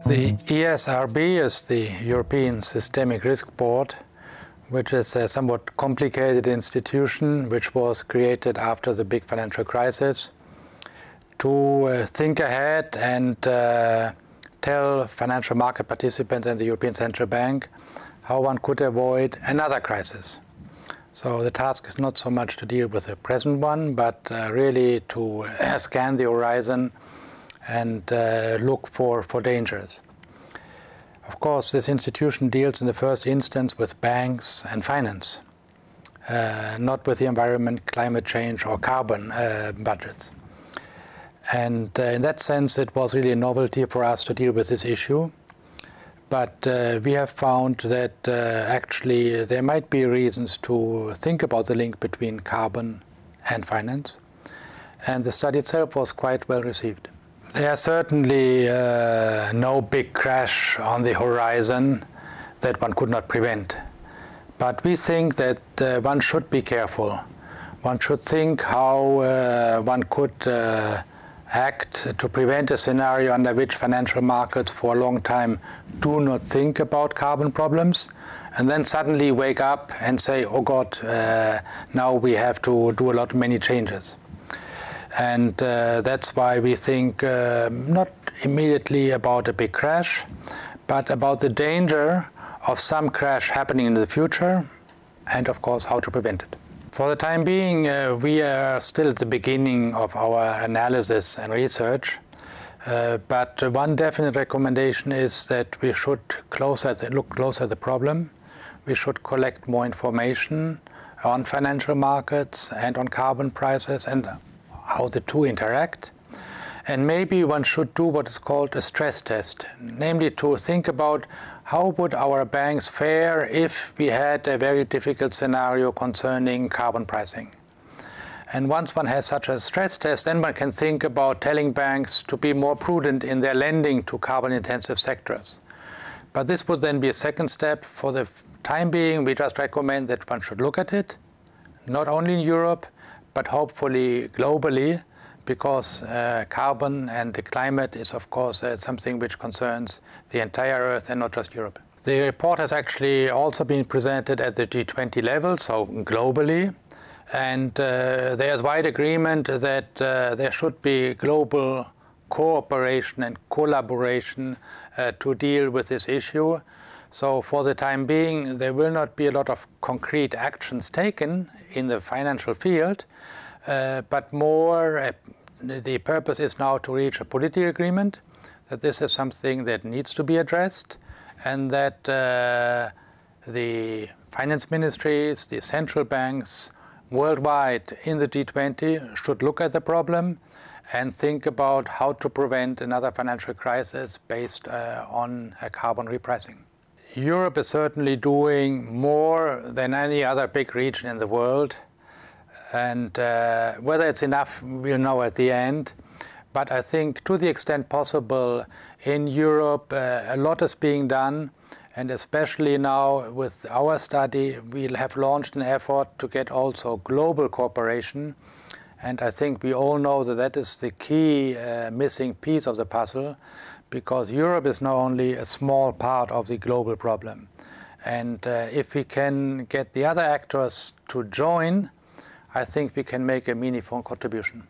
The ESRB is the European Systemic Risk Board, which is a somewhat complicated institution which was created after the big financial crisis to think ahead and tell financial market participants and the European Central Bank how one could avoid another crisis. So the task is not so much to deal with the present one, but really to scan the horizon and look for dangers. Of course, this institution deals in the first instance with banks and finance, not with the environment, climate change, or carbon budgets. And in that sense, it was really a novelty for us to deal with this issue. But we have found that actually there might be reasons to think about the link between carbon and finance. And the study itself was quite well received. There are certainly no big crash on the horizon that one could not prevent. But we think that one should be careful. One should think how one could act to prevent a scenario under which financial markets for a long time do not think about carbon problems and then suddenly wake up and say, oh God, now we have to do many changes. And that's why we think not immediately about a big crash, but about the danger of some crash happening in the future and, of course, how to prevent it. For the time being, we are still at the beginning of our analysis and research, but one definite recommendation is that we should look closer at the problem. We should collect more information on financial markets and on carbon prices and how the two interact. And maybe one should do what is called a stress test, namely to think about how would our banks fare if we had a very difficult scenario concerning carbon pricing. And once one has such a stress test, then one can think about telling banks to be more prudent in their lending to carbon-intensive sectors. But this would then be a second step. For the time being, we just recommend that one should look at it, not only in Europe, but hopefully globally, because carbon and the climate is, of course, something which concerns the entire Earth and not just Europe. The report has actually also been presented at the G20 level, so globally, and there's wide agreement that there should be global cooperation and collaboration to deal with this issue. So for the time being, there will not be a lot of concrete actions taken in the financial field, but more the purpose is now to reach a political agreement that this is something that needs to be addressed and that the finance ministries, the central banks worldwide in the G20 should look at the problem and think about how to prevent another financial crisis based on a carbon repricing. Europe is certainly doing more than any other big region in the world. And whether it's enough, we'll know at the end. But I think to the extent possible in Europe, a lot is being done. And especially now with our study, we'll have launched an effort to get also global cooperation. And I think we all know that that is the key missing piece of the puzzle, because Europe is not only a small part of the global problem. And if we can get the other actors to join, I think we can make a meaningful contribution.